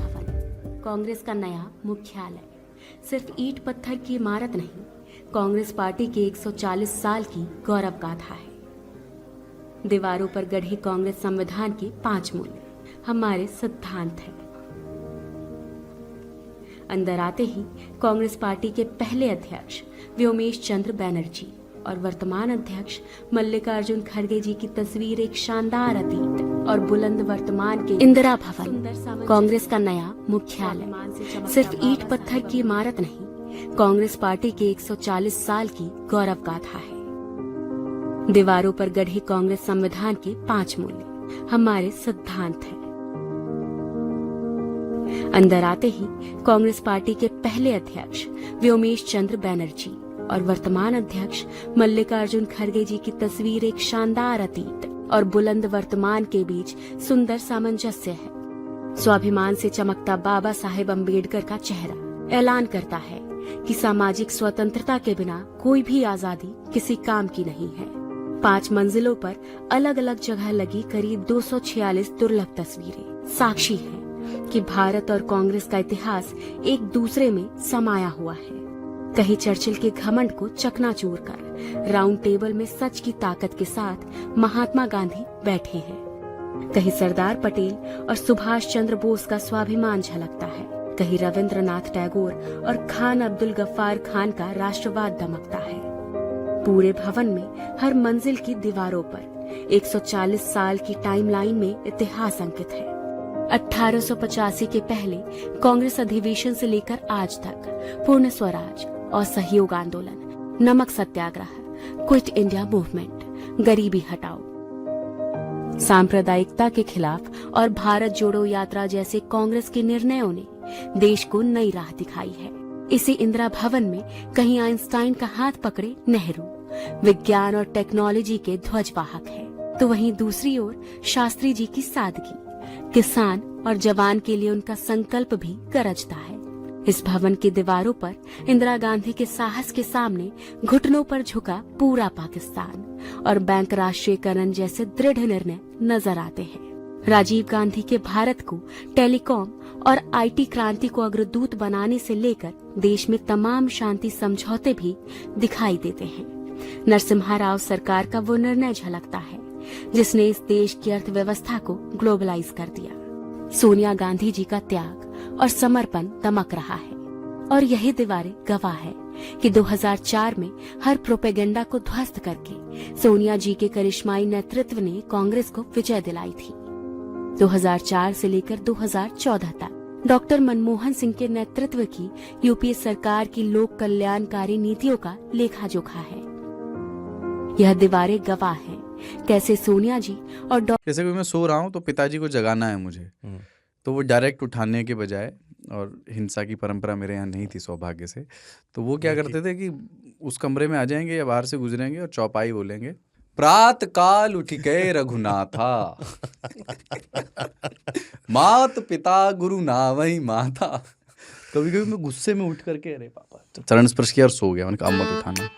भवन, कांग्रेस का नया मुख्यालय। सिर्फ ईंट पत्थर की इमारत नहीं, कांग्रेस पार्टी की 140 साल की गौरव गाथा है। दीवारों पर गढ़े कांग्रेस संविधान के 5 मूल्य हमारे सिद्धांत हैं। अंदर आते ही कांग्रेस पार्टी के पहले अध्यक्ष व्योमेश चंद्र बैनर्जी और वर्तमान अध्यक्ष मल्लिकार्जुन खड़गे जी की तस्वीर एक शानदार अतीत और बुलंद वर्तमान के इंदिरा भवन, कांग्रेस का नया मुख्यालय। सिर्फ ईंट पत्थर की इमारत नहीं, कांग्रेस पार्टी के 140 साल की गौरव गाथा है। दीवारों पर गढ़े कांग्रेस संविधान के 5 मूल्य हमारे सिद्धांत हैं। अंदर आते ही कांग्रेस पार्टी के पहले अध्यक्ष व्योमेश चंद्र बैनर्जी और वर्तमान अध्यक्ष मल्लिकार्जुन खड़गे जी की तस्वीर एक शानदार अतीत और बुलंद वर्तमान के बीच सुंदर सामंजस्य है। स्वाभिमान से चमकता बाबा साहेब अम्बेडकर का चेहरा ऐलान करता है कि सामाजिक स्वतंत्रता के बिना कोई भी आजादी किसी काम की नहीं है। 5 मंजिलों पर अलग अलग जगह लगी करीब 246 दुर्लभ तस्वीरें साक्षी हैं कि भारत और कांग्रेस का इतिहास एक दूसरे में समाया हुआ है। कहीं चर्चिल के घमंड को चकनाचूर कर राउंड टेबल में सच की ताकत के साथ महात्मा गांधी बैठे हैं। कहीं सरदार पटेल और सुभाष चंद्र बोस का स्वाभिमान झलकता है। कहीं रविंद्रनाथ टैगोर और खान अब्दुल गफ्फार खान का राष्ट्रवाद दमकता है। पूरे भवन में हर मंजिल की दीवारों पर 140 साल की टाइमलाइन में इतिहास अंकित है। 1885 के पहले कांग्रेस अधिवेशन से लेकर आज तक पूर्ण स्वराज और सहयोग आंदोलन, नमक सत्याग्रह, क्विट इंडिया मूवमेंट, गरीबी हटाओ, सांप्रदायिकता के खिलाफ और भारत जोड़ो यात्रा जैसे कांग्रेस के निर्णयों ने देश को नई राह दिखाई है। इसी इंदिरा भवन में कहीं आइंस्टाइन का हाथ पकड़े नेहरू विज्ञान और टेक्नोलॉजी के ध्वजवाहक है, तो वहीं दूसरी ओर शास्त्री जी की सादगी, किसान और जवान के लिए उनका संकल्प भी गरजता है। इस भवन की दीवारों पर इंदिरा गांधी के साहस के सामने घुटनों पर झुका पूरा पाकिस्तान और बैंक राष्ट्रीयकरण जैसे दृढ़ निर्णय नजर आते हैं। राजीव गांधी के भारत को टेलीकॉम और आईटी क्रांति को अग्रदूत बनाने से लेकर देश में तमाम शांति समझौते भी दिखाई देते हैं। नरसिम्हा राव सरकार का वो निर्णय झलकता है जिसने इस देश की अर्थव्यवस्था को ग्लोबलाइज कर दिया। सोनिया गांधी जी का त्याग और समर्पण दमक रहा है और यही दीवारें गवाह है कि 2004 में हर प्रोपेगेंडा को ध्वस्त करके सोनिया जी के करिश्माई नेतृत्व ने कांग्रेस को विजय दिलाई थी। 2004 से लेकर 2014 तक डॉक्टर मनमोहन सिंह के नेतृत्व की यूपीए सरकार की लोक कल्याणकारी नीतियों का लेखा जोखा है। यह दीवारें गवाह है कैसे सोनिया जी और जैसे कि मैं सो रहा हूँ तो पिताजी को जगाना है मुझे, तो वो डायरेक्ट उठाने के बजाय, और हिंसा की परंपरा मेरे यहाँ नहीं थी सौभाग्य से, तो वो क्या करते थे कि उस कमरे में आ जाएंगे या बाहर से गुजरेंगे और चौपाई बोलेंगे, प्रात काल उठ गए रघुनाथा मात पिता गुरु नावई माता। कभी कभी मैं गुस्से में उठ करके अरे पापा चरण स्पर्श किया और सो गया, उनका अम्मत उठाना।